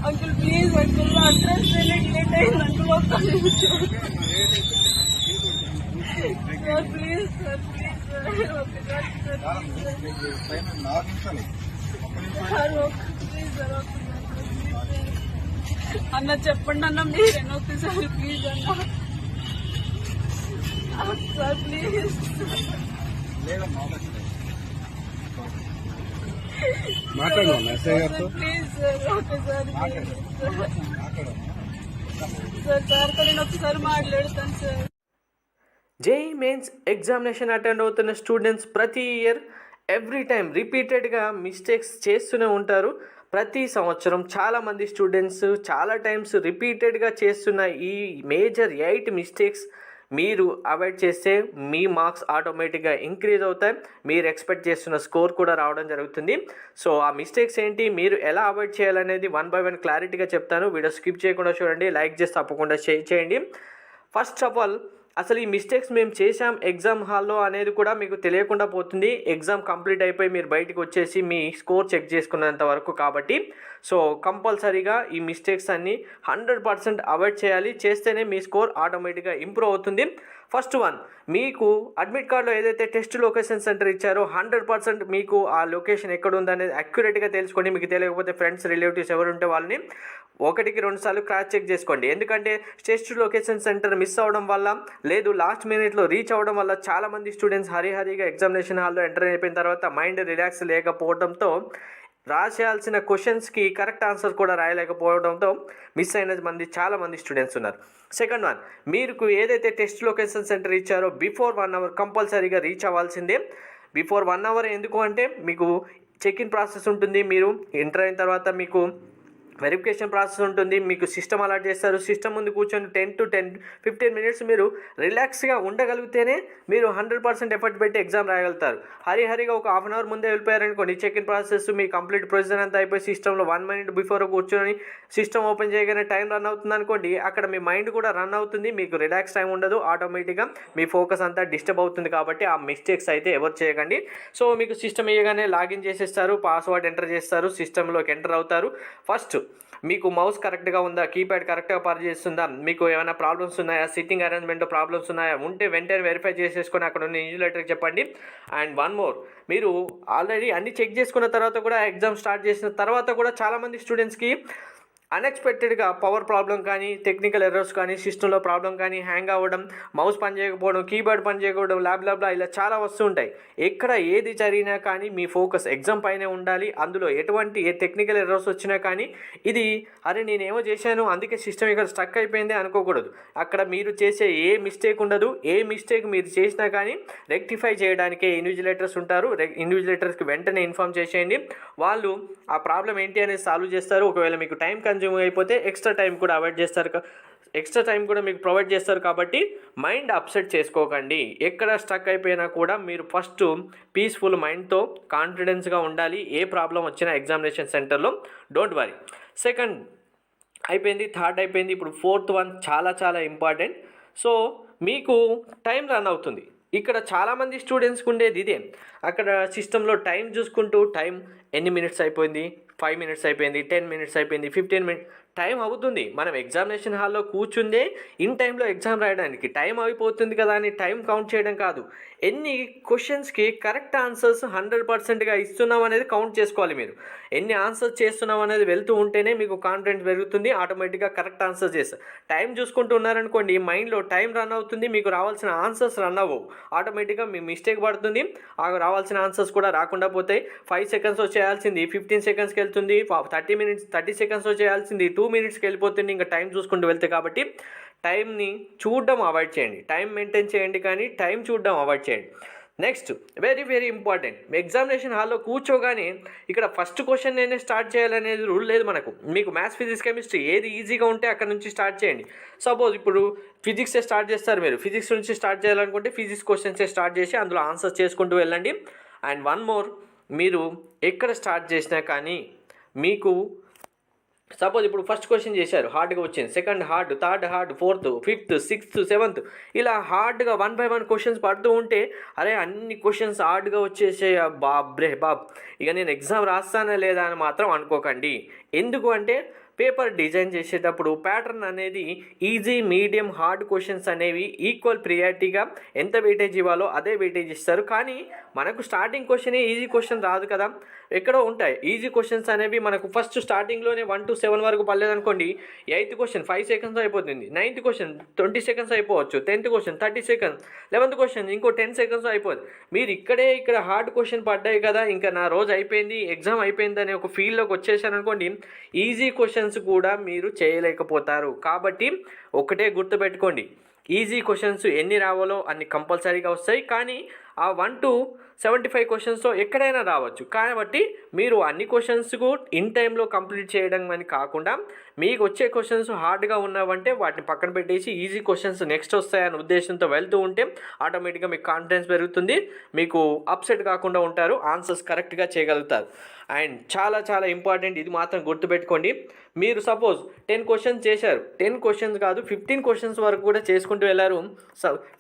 Uncle please uncle address late అయింది uncle ఒక్క నిమిషం సార్ ప్లీజ్ సార్ ప్లీజ్ అన్న చెప్పండి అన్న మీరేనా ఒకసారి ప్లీజ్ అన్న సార్ ప్లీజ్ మాట్లాడమన్నా ఎస్ఐ గారితో ప్లీజ్ సార్ ఒకసారి సార్ సార్తో నేను ఒకసారి మాట్లాడతాను sir. JEE mains examination attend అవుతున్న స్టూడెంట్స్ ప్రతి ఇయర్ ఎవ్రీ టైం రిపీటెడ్గా మిస్టేక్స్ చేస్తూనే ఉంటారు. ప్రతి సంవత్సరం చాలామంది స్టూడెంట్స్ చాలా టైమ్స్ రిపీటెడ్గా చేస్తున్న ఈ మేజర్ 8 మిస్టేక్స్ మీరు అవాయిడ్ చేస్తే మీ మార్క్స్ ఆటోమేటిక్గా ఇంక్రీజ్ అవుతాయి, మీరు ఎక్స్పెక్ట్ చేస్తున్న స్కోర్ కూడా రావడం జరుగుతుంది. సో ఆ మిస్టేక్స్ ఏంటి, మీరు ఎలా అవాయిడ్ చేయాలనేది 1 by 1 క్లారిటీగా చెప్తాను. వీడియో స్కిప్ చేయకుండా చూడండి, లైక్ చేసి తప్పకుండా షేర్ చేయండి. ఫస్ట్ ఆఫ్ ఆల్ అసలు ఈ మిస్టేక్స్ మేము చేసాం ఎగ్జామ్ హాల్లో అనేది కూడా మీకు తెలియకుండా పోతుంది ఎగ్జామ్ కంప్లీట్ అయిపోయి మీరు బయటకు వచ్చేసి మీ స్కోర్ చెక్ చేసుకున్నంత వరకు. కాబట్టి సో కంపల్సరీగా ఈ మిస్టేక్స్ అన్నీ 100% అవాయిడ్ చేయాలి, చేస్తేనే మీ స్కోర్ ఆటోమేటిక్గా ఇంప్రూవ్ అవుతుంది. ఫస్ట్ వన్, మీకు అడ్మిట్ కార్డులో ఏదైతే టెస్ట్ లొకేషన్ సెంటర్ ఇచ్చారో 100% మీకు ఆ లొకేషన్ ఎక్కడ ఉందనేది అక్యురేట్గా తెలుసుకోండి. మీకు తెలియకపోతే ఫ్రెండ్స్ రిలేటివ్స్ ఎవరు ఉంటే వాళ్ళని 1కి 2 సార్లు క్రాస్ చెక్ చేసుకోండి. ఎందుకంటే టెస్ట్ లొకేషన్ సెంటర్ మిస్ అవ్వడం వల్ల లేదు లాస్ట్ మినిట్లో రీచ్ అవ్వడం వల్ల చాలామంది స్టూడెంట్స్ హరిహరిగా ఎగ్జామినేషన్ హాల్లో ఎంటర్ అయిపోయిన తర్వాత మైండ్ రిలాక్స్ లేకపోవడంతో రాసేయాల్సిన క్వశ్చన్స్కి కరెక్ట్ ఆన్సర్ కూడా రాయలేకపోవడంతో మిస్ అయిన చాలామంది స్టూడెంట్స్ ఉన్నారు. సెకండ్ వన్, మీకు ఏదైతే టెస్ట్ లొకేషన్ సెంటర్ ఇచ్చారో బిఫోర్ 1 hour కంపల్సరీగా రీచ్ అవ్వాల్సిందే. బిఫోర్ 1 hour ఎందుకు అంటే మీకు చెక్ ఇన్ ప్రాసెస్ ఉంటుంది, మీరు ఎంటర్ అయిన తర్వాత మీకు వెరిఫికేషన్ ప్రాసెస్ ఉంటుంది, మీకు సిస్టమ్ అలాట్ చేస్తారు. సిస్టమ్ ముందు కూర్చొని 10 to 15 minutes మీరు రిలాక్స్గా ఉండగలిగితేనే మీరు 100% ఎఫర్ట్ పెట్టి ఎగ్జామ్ రాయగలుగుతారు. హరిహరిగా ఒక 1/2 hour ముందే వెళ్ళిపోయారనుకోండి, చెక్ ఇన్ ప్రాసెస్ మీ కంప్లీట్ ప్రొసీజర్ అంతా అయిపోయి సిస్టంలో 1 minute బిఫోర్ కూర్చొని సిస్టమ్ ఓపెన్ చేయగానే టైం రన్ అవుతుంది అనుకోండి, అక్కడ మీ మైండ్ కూడా రన్ అవుతుంది, మీకు రిలాక్స్ టైం ఉండదు, ఆటోమేటిక్గా మీ ఫోకస్ అంతా డిస్టర్బ్ అవుతుంది. కాబట్టి ఆ మిస్టేక్స్ అయితే ఎవరు చేయకండి. సో మీకు సిస్టమ్ ఇవ్వగానే లాగిన్ చేసేస్తారు, పాస్వర్డ్ ఎంటర్ చేస్తారు, సిస్టంలోకి ఎంటర్ అవుతారు. ఫస్ట్ మీకు మౌస్ కరెక్ట్గా ఉందా, కీప్యాడ్ కరెక్ట్గా పనిచేస్తుందా, మీకు ఏమైనా ప్రాబ్లమ్స్ ఉన్నాయా, సిట్టింగ్ అరేంజ్మెంట్లో ప్రాబ్లమ్స్ ఉన్నాయా, ఉంటే వెంటనే వెరిఫై చేసేసుకొని అక్కడ ఉన్న ఇన్విజిలేటర్కి చెప్పండి. అండ్ వన్ మోర్, మీరు ఆల్రెడీ అన్ని చెక్ చేసుకున్న తర్వాత కూడా ఎగ్జామ్ స్టార్ట్ చేసిన తర్వాత కూడా చాలామంది స్టూడెంట్స్కి అన్ఎక్స్పెక్టెడ్గా పవర్ ప్రాబ్లం కానీ, టెక్నికల్ ఎర్రర్స్ కానీ, సిస్టంలో ప్రాబ్లం కానీ, హ్యాంగ్ అవ్వడం, మౌస్ పని చేయకపోవడం, కీబోర్డ్ పని చేయకపోవడం, ల్యాబ్లా ఇలా చాలా వస్తూ ఉంటాయి. ఎక్కడ ఏది జరిగినా కానీ మీ ఫోకస్ ఎగ్జామ్ పైనే ఉండాలి. అందులో ఎటువంటి టెక్నికల్ ఎర్రర్స్ వచ్చినా కానీ ఇది అరే నేనేమో చేశాను అందుకే సిస్టమ్ ఇక్కడ స్టక్ అయిపోయింది అనుకోకూడదు. అక్కడ మీరు చేసే ఏ మిస్టేక్ ఉండదు, ఏ మిస్టేక్ మీరు చేసినా కానీ రెక్టిఫై చేయడానికే ఇన్విజిలేటర్స్ ఉంటారు. ఇన్విజిలేటర్స్కి వెంటనే ఇన్ఫామ్ చేసేయండి, వాళ్ళు ఆ ప్రాబ్లం ఏంటి అనేది సాల్వ్ చేస్తారు. ఒకవేళ మీకు టైం కన్జ్యూమ్ అయిపోతే ఎక్స్ట్రా టైం కూడా మీకు ప్రొవైడ్ చేస్తారు. కాబట్టి మైండ్ అప్సెట్ చేసుకోకండి. ఎక్కడ స్టక్ అయిపోయినా కూడా మీరు ఫస్ట్ పీస్ఫుల్ మైండ్తో కాన్ఫిడెన్స్గా ఉండాలి. ఏ ప్రాబ్లం వచ్చినా ఎగ్జామినేషన్ సెంటర్లో డోంట్ వరీ. సెకండ్ అయిపోయింది, థర్డ్ అయిపోయింది, ఇప్పుడు ఫోర్త్ వన్ చాలా చాలా ఇంపార్టెంట్. సో మీకు టైం రన్ అవుతుంది. ఇక్కడ చాలామంది స్టూడెంట్స్కి ఉండేది ఇదే, అక్కడ సిస్టంలో టైం చూసుకుంటూ టైం ఎన్ని మినిట్స్ అయిపోయింది, 5 minutes అయిపోయింది, 10 minutes అయిపోయింది, 15 minutes టైం అవుతుంది. మనం ఎగ్జామినేషన్ హాల్లో కూర్చుందే ఇన్ టైంలో ఎగ్జామ్ రాయడానికి. టైం అయిపోతుంది కదా అని టైం కౌంట్ చేయడం కాదు, ఎన్ని క్వశ్చన్స్కి కరెక్ట్ ఆన్సర్స్ 100%గా ఇస్తున్నాం అనేది కౌంట్ చేసుకోవాలి. మీరు ఎన్ని ఆన్సర్స్ చేస్తున్నాం అనేది వెళ్తూ ఉంటేనే మీకు కాన్ఫిడెన్స్ పెరుగుతుంది, ఆటోమేటిక్గా కరెక్ట్ ఆన్సర్స్ చేస్తారు. టైం చూసుకుంటూ ఉన్నారనుకోండి, మైండ్లో టైం రన్ అవుతుంది, మీకు రావాల్సిన ఆన్సర్స్ రన్ అవ్వవు, ఆటోమేటిక్గా మీ మిస్టేక్ పడుతుంది, రావాల్సిన ఆన్సర్స్ కూడా రాకుండా పోతాయి. 5 seconds చేయాల్సింది 15 secondsకి వెళ్తుంది, 30 seconds చేయాల్సింది 2 minutesకి వెళ్ళిపోతుంది, ఇంకా టైం చూసుకుంటూ వెళ్తే. కాబట్టి టైంని చూడడం అవాయిడ్ చేయండి, టైం మెయింటైన్ చేయండి, కానీ టైం చూడడం అవాయిడ్ చేయండి. Next very very important, examination హాల్లో కూర్చోగానే ఇక్కడ ఫస్ట్ క్వశ్చన్ నేనే స్టార్ట్ చేయాలనేది రూల్ లేదు మనకు. మీకు మ్యాథ్స్, ఫిజిక్స్, కెమిస్ట్రీ ఏది ఈజీగా ఉంటే అక్కడ నుంచి స్టార్ట్ చేయండి. సపోజ్ ఇప్పుడు ఫిజిక్సే స్టార్ట్ చేస్తారు, మీరు ఫిజిక్స్ నుంచి స్టార్ట్ చేయాలనుకుంటే ఫిజిక్స్ క్వశ్చన్సే స్టార్ట్ చేసి అందులో ఆన్సర్స్ చేసుకుంటూ వెళ్ళండి. అండ్ వన్ మోర్, మీరు ఎక్కడ స్టార్ట్ చేసినా కానీ మీకు సపోజ్ ఇప్పుడు ఫస్ట్ క్వశ్చన్ చేశారు, హార్డ్గా వచ్చింది, second hard, third hard, fourth, fifth, sixth, seventh, ఇలా హార్డ్గా 1 by 1 క్వశ్చన్స్ పడుతూ ఉంటే అరే అన్ని క్వశ్చన్స్ హార్డ్గా వచ్చేసే బాబ్, ఇక నేను ఎగ్జామ్ రాస్తానా లేదా అని మాత్రం అనుకోకండి. ఎందుకు అంటే పేపర్ డిజైన్ చేసేటప్పుడు ప్యాటర్న్ అనేది ఈజీ, మీడియం, హార్డ్ క్వశ్చన్స్ అనేవి ఈక్వల్ ప్రియారిటీగా ఎంత వెయిటేజ్ ఇవ్వాలో అదే వెయిటేజ్ ఇస్తారు. కానీ మనకు స్టార్టింగ్ క్వశ్చనే ఈజీ క్వశ్చన్ రాదు కదా, ఎక్కడో ఉంటాయి ఈజీ క్వశ్చన్స్ అనేవి. మనకు ఫస్ట్ స్టార్టింగ్లోనే 1 to 7 వరకు పర్లేదనుకోండి, 8th క్వశ్చన్ 5 seconds అయిపోతుంది, 9th క్వశ్చన్ 20 seconds అయిపోవచ్చు, 10th question 30 seconds, 11th question ఇంకో 10 seconds అయిపోతుంది. మీరు ఇక్కడ హార్డ్ క్వశ్చన్ పడ్డాయి కదా, ఇంకా నా రోజు అయిపోయింది, ఎగ్జామ్ అయిపోయింది అనే ఒక ఫీల్డ్లోకి వచ్చేసారనుకోండి, ఈజీ క్వశ్చన్స్ కూడా మీరు చేయలేకపోతారు. కాబట్టి ఒకటే గుర్తుపెట్టుకోండి, ఈజీ క్వశ్చన్స్ ఎన్ని రావాలో అన్ని కంపల్సరీగా వస్తాయి. కానీ ఆ 1 to 75 క్వశ్చన్స్లో ఎక్కడైనా రావచ్చు. కాబట్టి మీరు అన్ని క్వశ్చన్స్కు ఇన్ టైంలో కంప్లీట్ చేయడం అని కాకుండా మీకు వచ్చే క్వశ్చన్స్ హార్డ్గా ఉన్నావంటే వాటిని పక్కన పెట్టేసి ఈజీ క్వశ్చన్స్ నెక్స్ట్ వస్తాయనే ఉద్దేశంతో వెళ్తూ ఉంటే ఆటోమేటిక్గా మీకు కాన్ఫిడెన్స్ పెరుగుతుంది, మీకు అప్సెట్ కాకుండా ఉంటారు, ఆన్సర్స్ కరెక్ట్గా చేయగలుగుతారు. అండ్ చాలా చాలా ఇంపార్టెంట్, ఇది మాత్రం గుర్తుపెట్టుకోండి. మీరు సపోజ్ 10 క్వశ్చన్స్ చేశారు, 10 క్వశ్చన్స్ కాదు 15 క్వశ్చన్స్ వరకు కూడా చేసుకుంటూ వెళ్ళారు.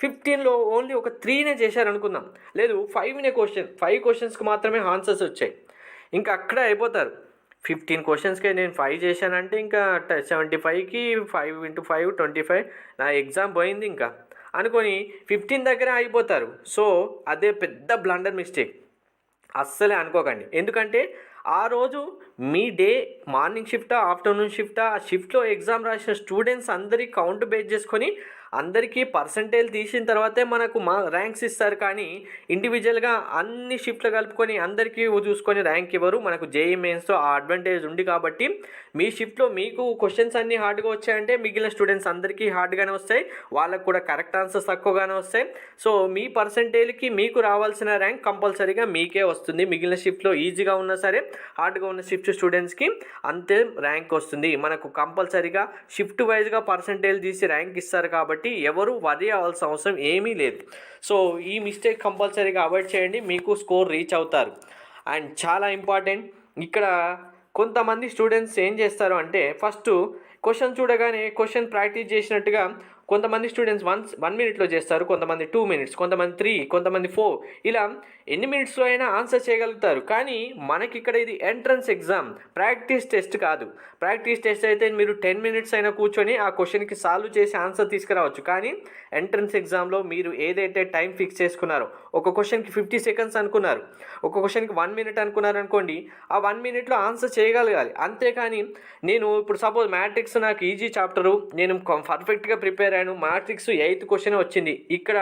15లో ఓన్లీ ఒక 3నే చేశారు అనుకుందాం, లేదు 5 క్వశ్చన్స్కి మాత్రమే ఆన్సర్స్ వచ్చాయి, ఇంకా అక్కడే అయిపోతారు. 15 క్వశ్చన్స్కే నేను 5 చేశానంటే ఇంకా 75కి 5 × 5 25, నా ఎగ్జామ్ పోయింది ఇంకా అనుకొని 15 దగ్గర అయిపోతారు. సో అదే పెద్ద బ్లండర్ మిస్టేక్, అస్సలే అనుకోకండి. ఎందుకంటే ఆ రోజు మీ డే మార్నింగ్ షిఫ్టా ఆఫ్టర్నూన్ షిఫ్టా, ఆ షిఫ్ట్లో ఎగ్జామ్ రాసిన స్టూడెంట్స్ అందరి కౌంట్ బేస్ చేసుకొని అందరికీ పర్సంటేజ్ తీసిన తర్వాతే మనకు ర్యాంక్స్ ఇస్తారు. కానీ ఇండివిజువల్గా అన్ని షిఫ్ట్లు కలుపుకొని అందరికీ చూసుకొని ర్యాంక్ ఇవ్వరు. మనకు జేఈ మెయిన్స్తో ఆ అడ్వాంటేజ్ ఉంది. కాబట్టి మీ షిఫ్ట్లో మీకు క్వశ్చన్స్ అన్నీ హార్డ్గా వచ్చాయంటే మిగిలిన స్టూడెంట్స్ అందరికీ హార్డ్గానే వస్తాయి, వాళ్ళకు కూడా కరెక్ట్ ఆన్సర్స్ తక్కువగానే వస్తాయి. సో మీ పర్సంటేజ్కి మీకు రావాల్సిన ర్యాంక్ కంపల్సరీగా మీకే వస్తుంది. మిగిలిన షిఫ్ట్లో ఈజీగా ఉన్నా సరే హార్డ్గా ఉన్న షిఫ్ట్ స్టూడెంట్స్కి అంతే ర్యాంక్ వస్తుంది. మనకు కంపల్సరీగా షిఫ్ట్ వైజ్గా పర్సంటేజ్ తీసి ర్యాంక్ ఇస్తారు. కాబట్టి ఎవరు వరి అవ్వాల్సిన అవసరం ఏమీ లేదు. సో ఈ మిస్టేక్ కంపల్సరీగా అవాయిడ్ చేయండి, మీకు స్కోర్ రీచ్ అవుతారు. అండ్ చాలా ఇంపార్టెంట్, ఇక్కడ కొంతమంది స్టూడెంట్స్ ఏం చేస్తారు అంటే ఫస్ట్ క్వశ్చన్ చూడగానే క్వశ్చన్ ప్రాక్టీస్ చేసినట్టుగా కొంతమంది స్టూడెంట్స్ 1 minute చేస్తారు, కొంతమంది 2 minutes, కొంతమంది 3, కొంతమంది 4, ఇలా ఎన్ని మినిట్స్లో అయినా ఆన్సర్ చేయగలుగుతారు. కానీ మనకి ఇక్కడ ఇది ఎంట్రన్స్ ఎగ్జామ్, ప్రాక్టీస్ టెస్ట్ కాదు. ప్రాక్టీస్ టెస్ట్ అయితే మీరు 10 minutes అయినా కూర్చొని ఆ క్వశ్చన్కి సాల్వ్ చేసి ఆన్సర్ తీసుకురావచ్చు. కానీ ఎంట్రన్స్ ఎగ్జామ్లో మీరు ఏదైతే టైం ఫిక్స్ చేసుకున్నారో, ఒక క్వశ్చన్కి 50 seconds అనుకున్నారు, ఒక క్వశ్చన్కి 1 minute అనుకున్నారు అనుకోండి, ఆ 1 minuteలో ఆన్సర్ చేయగలగాలి. అంతేకాని నేను ఇప్పుడు సపోజ్ మ్యాట్రిక్స్ నాకు ఈజీ చాప్టరు, నేను పర్ఫెక్ట్గా ప్రిపేర్ అయ్యాను, మ్యాట్రిక్స్ 8th క్వశ్చన్ వచ్చింది, ఇక్కడ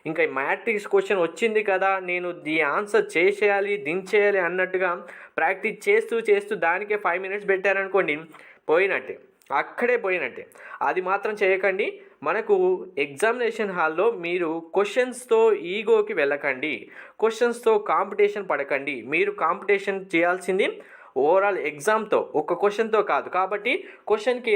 ఇంకా మ్యాట్రిక్స్ క్వశ్చన్ వచ్చింది కదా నేను ఈ ఆన్సర్ చేసేయాలి దించేయాలి అన్నట్టుగా ప్రాక్టీస్ చేస్తూ దానికే 5 minutes పెట్టారనుకోండి, పోయినట్టే, అక్కడే పోయినట్టే. అది మాత్రం చేయకండి. మనకు ఎగ్జామినేషన్ హాల్లో మీరు క్వశ్చన్స్తో ఈగోకి వెళ్ళకండి, క్వశ్చన్స్తో కాంపిటీషన్ పడకండి. మీరు కాంపిటీషన్ చేయాల్సింది ఓవరాల్ ఎగ్జామ్తో, ఒక క్వశ్చన్తో కాదు. కాబట్టి క్వశ్చన్కి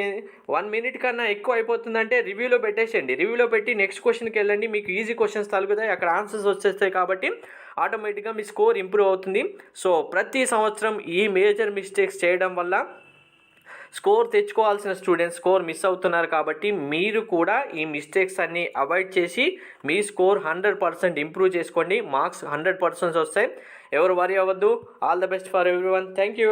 1 minute కన్నా ఎక్కువ అయిపోతుందంటే రివ్యూలో పెట్టేసేయండి, రివ్యూలో పెట్టి నెక్స్ట్ క్వశ్చన్కి వెళ్ళండి, మీకు ఈజీ క్వశ్చన్స్ తగులుతాయి, అక్కడ ఆన్సర్స్ వచ్చేస్తాయి. కాబట్టి ఆటోమేటిక్గా మీ స్కోర్ ఇంప్రూవ్ అవుతుంది. సో ప్రతి సంవత్సరం ఈ మేజర్ మిస్టేక్స్ చేయడం వల్ల స్కోర్ తెచ్చుకోవాల్సిన స్టూడెంట్స్ స్కోర్ మిస్ అవుతున్నారు. కాబట్టి మీరు కూడా ఈ మిస్టేక్స్ అన్నీ అవాయిడ్ చేసి మీ స్కోర్ 100% ఇంప్రూవ్ చేసుకోండి, మార్క్స్ 100% వస్తాయి. ఎవరు వరి అవ్వద్దు. All the best for everyone. Thank you.